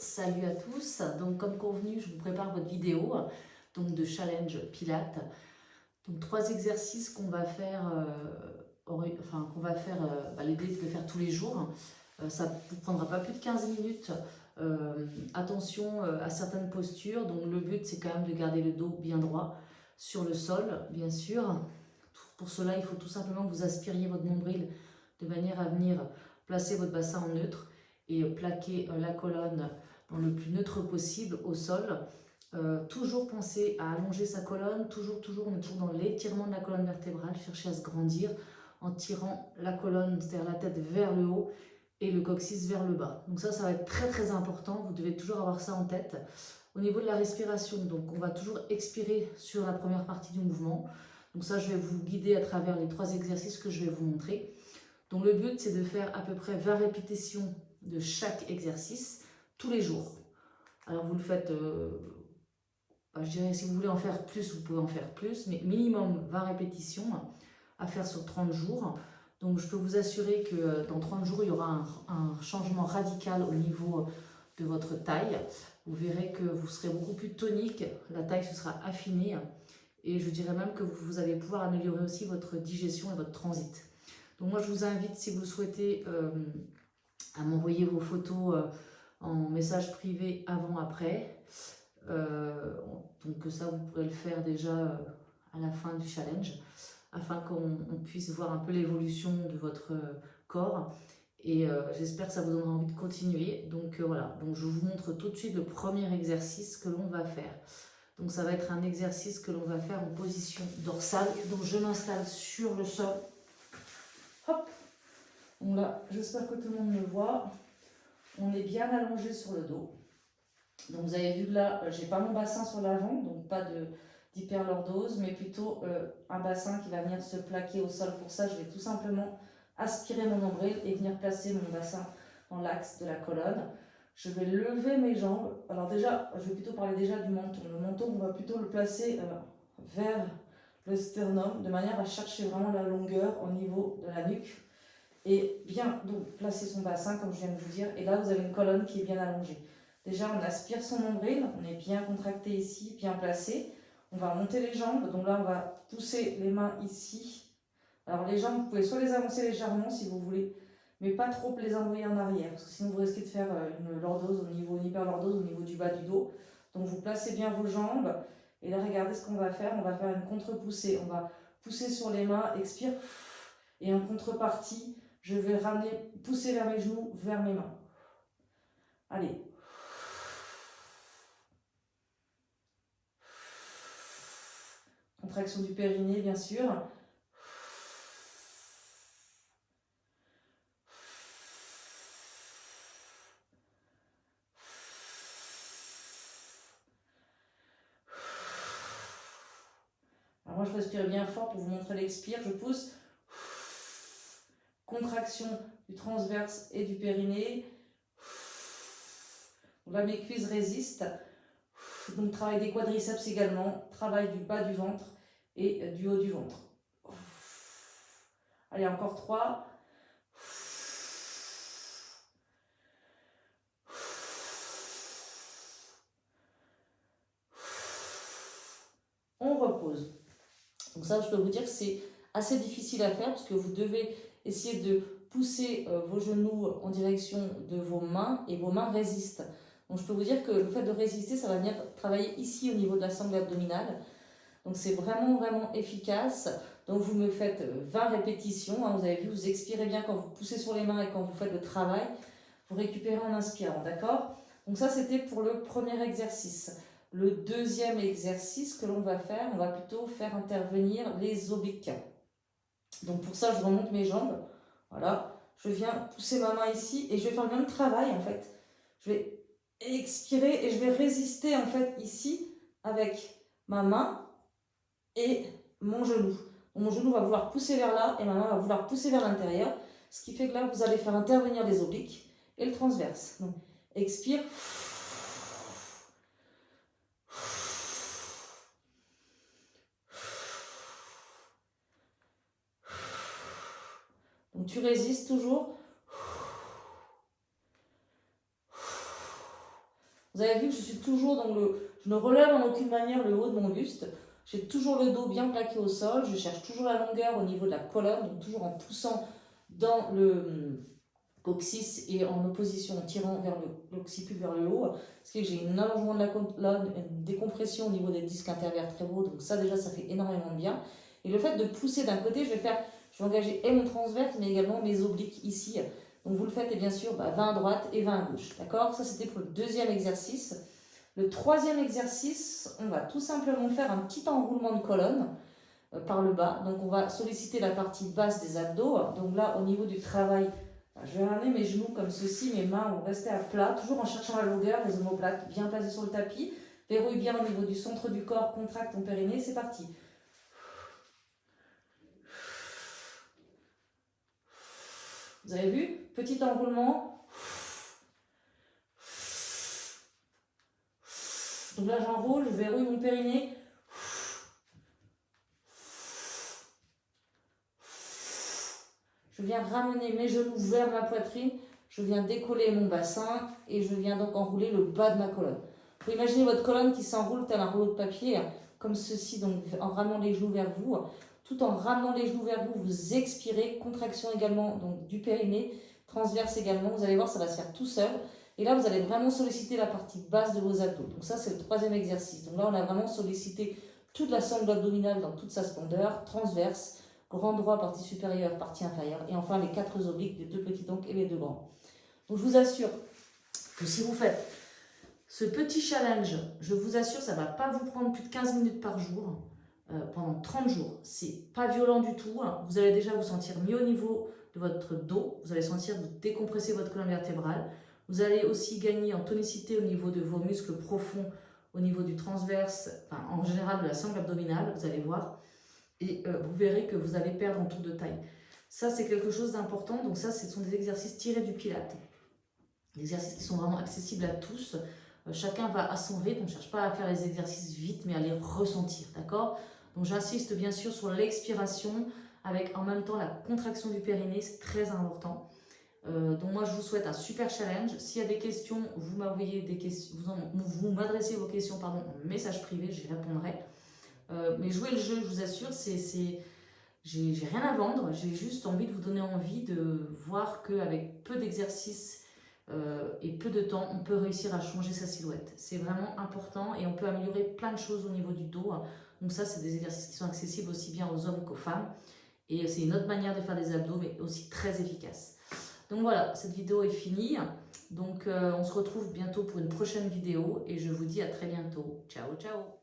Salut à tous, donc comme convenu je vous prépare votre vidéo donc de challenge pilates. Donc 3 exercices qu'on va faire, l'idée c'est de le faire tous les jours. Ça ne vous prendra pas plus de 15 minutes. Attention à certaines postures, donc le but c'est quand même de garder le dos bien droit sur le sol bien sûr. Pour cela il faut tout simplement que vous aspiriez votre nombril de manière à venir placer votre bassin en neutre et plaquer la colonne dans le plus neutre possible au sol. Toujours penser à allonger sa colonne, on est toujours dans l'étirement de la colonne vertébrale, chercher à se grandir en tirant la colonne, c'est-à-dire la tête vers le haut et le coccyx vers le bas. Donc ça va être très très important, vous devez toujours avoir ça en tête. Au niveau de la respiration, donc on va toujours expirer sur la première partie du mouvement. Donc ça, je vais vous guider à travers les 3 exercices que je vais vous montrer. Donc le but, c'est de faire à peu près 20 répétitions de chaque exercice tous les jours. Alors vous le faites, je dirais, si vous voulez en faire plus, vous pouvez en faire plus, mais minimum 20 répétitions à faire sur 30 jours. Donc je peux vous assurer que dans 30 jours, il y aura un changement radical au niveau de votre taille. Vous verrez que vous serez beaucoup plus tonique, la taille se sera affinée et je dirais même que vous allez pouvoir améliorer aussi votre digestion et votre transit. Donc moi je vous invite, si vous le souhaitez, à m'envoyer vos photos en message privé avant-après. Donc ça, vous pourrez le faire déjà à la fin du challenge, afin qu'on puisse voir un peu l'évolution de votre corps. Et j'espère que ça vous donnera envie de continuer. Donc voilà, donc je vous montre tout de suite le premier exercice que l'on va faire. Donc ça va être un exercice que l'on va faire en position dorsale. Donc je m'installe sur le sol. Hop. Donc là, j'espère que tout le monde me voit. On est bien allongé sur le dos. Donc vous avez vu que là, j'ai pas mon bassin sur l'avant, donc pas d'hyperlordose, mais plutôt un bassin qui va venir se plaquer au sol. Pour ça, je vais tout simplement aspirer mon nombril et venir placer mon bassin dans l'axe de la colonne. Je vais lever mes jambes. Alors déjà, je vais plutôt parler déjà du menton. Le menton, on va plutôt le placer vers le sternum, de manière à chercher vraiment la longueur au niveau de la nuque. Et bien donc placer son bassin, comme je viens de vous dire. Et là, vous avez une colonne qui est bien allongée. Déjà, on aspire son nombril, on est bien contracté ici, bien placé. On va monter les jambes, donc là, on va pousser les mains ici. Alors les jambes, vous pouvez soit les avancer légèrement si vous voulez, mais pas trop les envoyer en arrière, parce que sinon vous risquez de faire une lordose une hyperlordose au niveau du bas du dos. Donc vous placez bien vos jambes, et là, regardez ce qu'on va faire. On va faire une contre-poussée. On va pousser sur les mains, expire, et en contrepartie, je vais ramener, pousser vers mes genoux, vers mes mains. Allez. Contraction du périnée, bien sûr. Alors moi, je respire bien fort pour vous montrer l'expire. Je pousse. Contraction du transverse et du périnée. Là, mes cuisses résistent. Donc, travail des quadriceps également. Travail du bas du ventre et du haut du ventre. Allez, encore 3. On repose. Donc ça, je peux vous dire que c'est assez difficile à faire parce que vous devez essayer de pousser vos genoux en direction de vos mains et vos mains résistent. Donc je peux vous dire que le fait de résister, ça va venir travailler ici au niveau de la sangle abdominale. Donc c'est vraiment vraiment efficace. Donc vous me faites 20 répétitions. Hein, vous avez vu, vous expirez bien quand vous poussez sur les mains et quand vous faites le travail. Vous récupérez en inspirant, d'accord? Donc ça, c'était pour le premier exercice. Le deuxième exercice que l'on va faire, on va plutôt faire intervenir les obliques. Donc pour ça, je remonte mes jambes. Voilà. Je viens pousser ma main ici et je vais faire le même travail en fait. Je vais expirer et je vais résister en fait ici avec ma main et mon genou. Donc, mon genou va vouloir pousser vers là et ma main va vouloir pousser vers l'intérieur. Ce qui fait que là, vous allez faire intervenir les obliques et le transverse. Donc, expire. Donc tu résistes toujours. Vous avez vu que je suis toujours dans je ne relève en aucune manière le haut de mon buste. J'ai toujours le dos bien plaqué au sol. Je cherche toujours la longueur au niveau de la colonne, donc toujours en poussant dans le coccyx et en opposition, en tirant vers l'occiput vers le haut. Ce qui fait que j'ai un allongement de la colonne, une décompression au niveau des disques intervertébraux. Donc ça déjà, ça fait énormément de bien. Et le fait de pousser d'un côté, je vais engager et mon transverse, mais également mes obliques ici. Donc vous le faites, et bien sûr, 20 à droite et 20 à gauche. D'accord? Ça, c'était pour le deuxième exercice. Le troisième exercice, on va tout simplement faire un petit enroulement de colonne par le bas. Donc on va solliciter la partie basse des abdos. Donc là, au niveau du travail, je vais ramener mes genoux comme ceci, mes mains vont rester à plat, toujours en cherchant la longueur, les omoplates bien placées sur le tapis. Verrouille bien au niveau du centre du corps, contracte ton périnée, c'est parti. Vous avez vu? Petit enroulement. Donc là, j'enroule, je verrouille mon périnée. Je viens ramener mes genoux vers ma poitrine. Je viens décoller mon bassin et je viens donc enrouler le bas de ma colonne. Vous pouvez imaginer votre colonne qui s'enroule tel un rouleau de papier, comme ceci, donc en ramenant les genoux vers vous. Tout en ramenant les genoux vers vous, vous expirez, contraction également donc du périnée, transverse également. Vous allez voir, ça va se faire tout seul. Et là, vous allez vraiment solliciter la partie basse de vos abdos. Donc ça, c'est le troisième exercice. Donc là, on a vraiment sollicité toute la sangle abdominale dans toute sa splendeur, transverse, grand droit, partie supérieure, partie inférieure. Et enfin, les 4 obliques, les 2 petits donc et les 2 grands. Donc je vous assure que si vous faites ce petit challenge, je vous assure, ça ne va pas vous prendre plus de 15 minutes par jour pendant 30 jours. C'est pas violent du tout. Vous allez déjà vous sentir mieux au niveau de votre dos. Vous allez sentir vous décompresser votre colonne vertébrale. Vous allez aussi gagner en tonicité au niveau de vos muscles profonds, au niveau du transverse, enfin, en général de la sangle abdominale, vous allez voir. Et vous verrez que vous allez perdre en tour de taille. Ça, c'est quelque chose d'important. Donc ça, ce sont des exercices tirés du Pilates. Des exercices qui sont vraiment accessibles à tous. Chacun va à son rythme. On ne cherche pas à faire les exercices vite, mais à les ressentir. D'accord? Donc j'insiste bien sûr sur l'expiration avec en même temps la contraction du périnée. C'est très important. Donc moi, je vous souhaite un super challenge. S'il y a des questions, vous m'envoyez des questions, vous m'adressez vos questions en message privé, j'y répondrai. Mais jouer le jeu, je vous assure, j'ai rien à vendre, j'ai juste envie de vous donner envie de voir qu'avec peu d'exercices et peu de temps, on peut réussir à changer sa silhouette. C'est vraiment important et on peut améliorer plein de choses au niveau du dos. Donc ça, c'est des exercices qui sont accessibles aussi bien aux hommes qu'aux femmes. Et c'est une autre manière de faire des abdos, mais aussi très efficace. Donc voilà, cette vidéo est finie. Donc on se retrouve bientôt pour une prochaine vidéo et je vous dis à très bientôt. Ciao, ciao!